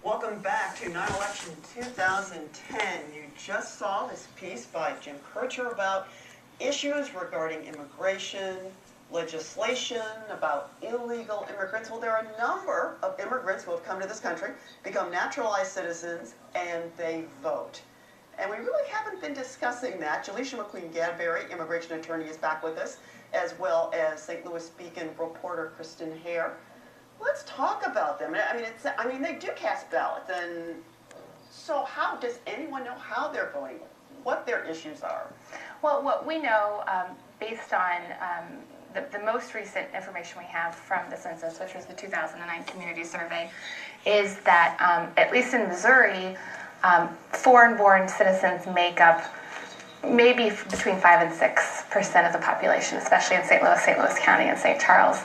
Welcome back to 9/11 2010. You just saw this piece by Jim Kircher about issues regarding immigration, legislation, about illegal immigrants. Well, there are a number of immigrants who have come to this country, become naturalized citizens, and they vote. And we really haven't been discussing that. Jasha McQueen-Gadberry, immigration attorney, is back with us, as well as St. Louis Beacon reporter Kristen Hare. Let's talk about them. I mean, they do cast ballots, and so how does anyone know how they're voting, what their issues are? Well, what we know, based on the most recent information we have from the census, which was the 2009 community survey, is that at least in Missouri, foreign-born citizens make up maybe between 5 and 6% of the population, especially in St. Louis County, and St. Charles.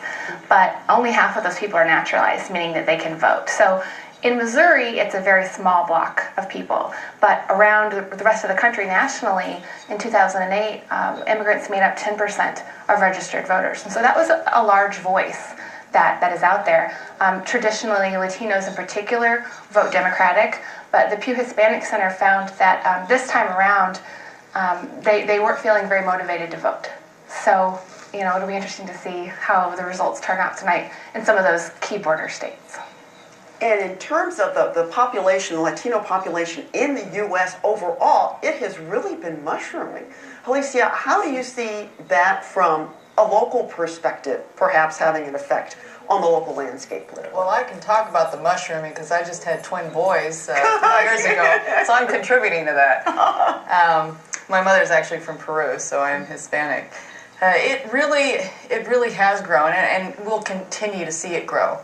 But only half of those people are naturalized, meaning that they can vote. So in Missouri, it's a very small block of people. But around the rest of the country, nationally, in 2008, immigrants made up 10% of registered voters. And so that was a large voice that is out there. Traditionally, Latinos in particular vote Democratic, but the Pew Hispanic Center found that this time around, they weren't feeling very motivated to vote. So, it'll be interesting to see how the results turn out tonight in some of those key border states. And in terms of the population, the Latino population in the U.S. overall, it has really been mushrooming. Alicia, how do you see that from a local perspective, perhaps having an effect on the local landscape politically? Well, I can talk about the mushrooming because I just had twin boys 3 years ago, so I'm contributing to that. My mother's actually from Peru, so I'm Hispanic. It really has grown, and we'll continue to see it grow.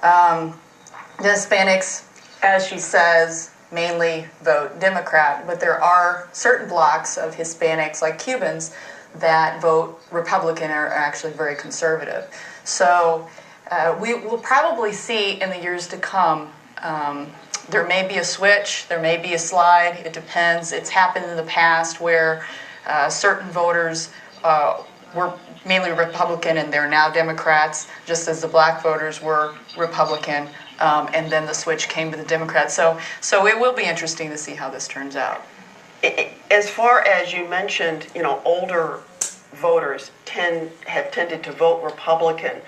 The Hispanics, as she says, mainly vote Democrat, but there are certain blocks of Hispanics, like Cubans, that vote Republican or are actually very conservative. So we will probably see in the years to come, there may be a switch, there may be a slide, it depends. It's happened in the past where certain voters were mainly Republican and they're now Democrats, just as the black voters were Republican, and then the switch came to the Democrats. So it will be interesting to see how this turns out. As far as you mentioned, older voters have tended to vote Republican.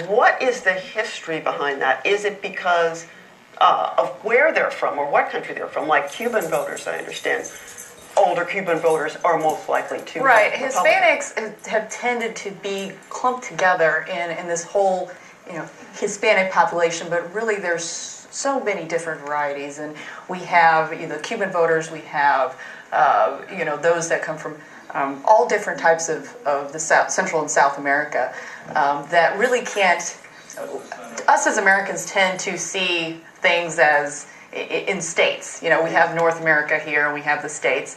What is the history behind that? Is it because of where they're from or what country they're from? Like Cuban voters, I understand. Older Cuban voters are most likely to Right. vote Republican. Hispanics have tended to be clumped together in this whole Hispanic population, but really there's so many different varieties, and we have Cuban voters, we have those that come from all different types of the Central and South America that really can't. Us as Americans tend to see things as in states. We have North America here, and we have the states.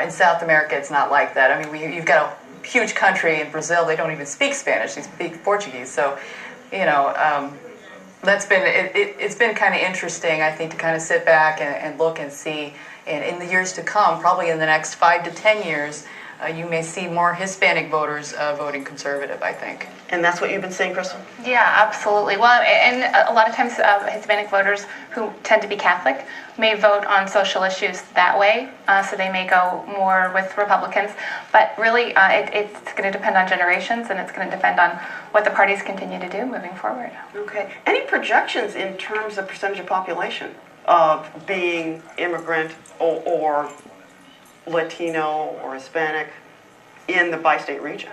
In South America, it's not like that. I mean, you've got a huge country in Brazil. They don't even speak Spanish; they speak Portuguese. So, that's been it's been kind of interesting, I think, to kind of sit back and look and see. And in the years to come, probably in the next 5 to 10 years, you may see more Hispanic voters voting conservative, I think. And that's what you've been saying, Crystal? Yeah, absolutely. Well, and a lot of times Hispanic voters who tend to be Catholic may vote on social issues that way, so they may go more with Republicans. But really, it's going to depend on generations, and it's going to depend on what the parties continue to do moving forward. Okay. Any projections in terms of percentage of population of being immigrant or Latino or Hispanic in the bi-state region?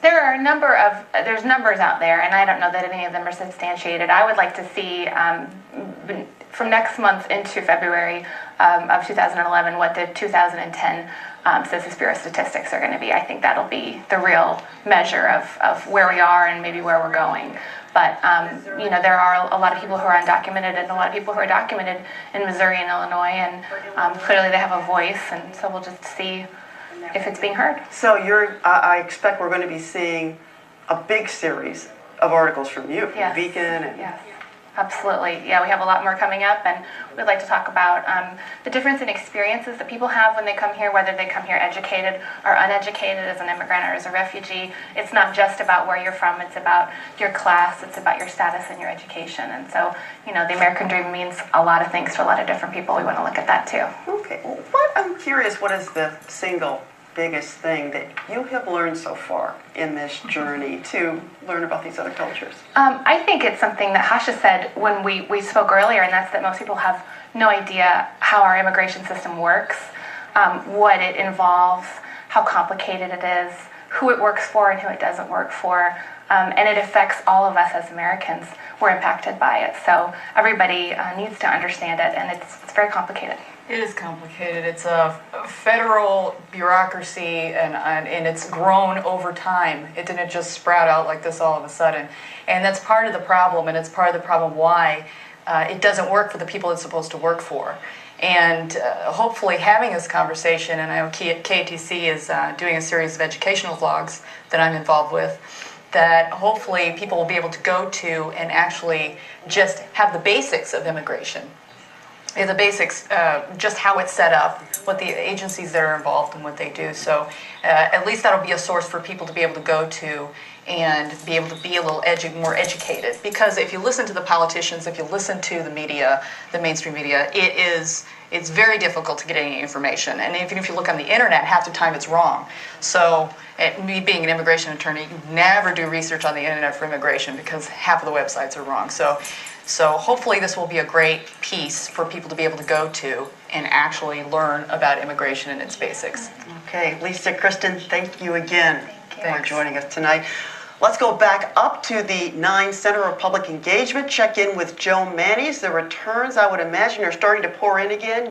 There are there's numbers out there, and I don't know that any of them are substantiated. I would like to see from next month into February of 2011 what the 2010 Census Bureau statistics are going to be. I think that'll be the real measure of where we are and maybe where we're going. But there are a lot of people who are undocumented and a lot of people who are documented in Missouri and Illinois, and clearly they have a voice, and so we'll just see if it's being heard. So I expect we're going to be seeing a big series of articles from you, from Yes. Beacon, and Yes. Absolutely. Yeah, we have a lot more coming up, and we'd like to talk about the difference in experiences that people have when they come here, whether they come here educated or uneducated as an immigrant or as a refugee. It's not just about where you're from, it's about your class, it's about your status and your education. And so, you know, the American dream means a lot of things to a lot of different people. We want to look at that too. Okay, well, I'm curious, what is the single biggest thing that you have learned so far in this journey to learn about these other cultures? I think it's something that Jasha said when we spoke earlier, and that's that most people have no idea how our immigration system works, what it involves, how complicated it is, who it works for and who it doesn't work for, and it affects all of us as Americans. We're impacted by it, so everybody needs to understand it, and it's very complicated. It is complicated. It's a federal bureaucracy, and it's grown over time. It didn't just sprout out like this all of a sudden. And that's part of the problem, and it's part of the problem why it doesn't work for the people it's supposed to work for. And hopefully having this conversation, and I know KETC is doing a series of educational vlogs that I'm involved with, that hopefully people will be able to go to and actually just have the basics of immigration. The basics, just how it's set up, what the agencies that are involved and what they do. So at least that'll be a source for people to be able to go to and be able to be a little more educated. Because if you listen to the politicians, if you listen to the media, the mainstream media, it's very difficult to get any information. And even if you look on the internet, half the time it's wrong. So me being an immigration attorney, you never do research on the internet for immigration because half of the websites are wrong. So hopefully this will be a great piece for people to be able to go to and actually learn about immigration and its basics. Okay, Lisa, Kristen, thank you again Thank for joining us tonight. Let's go back up to the 9 Center of Public Engagement, check in with Joe Mannies. The returns, I would imagine, are starting to pour in again.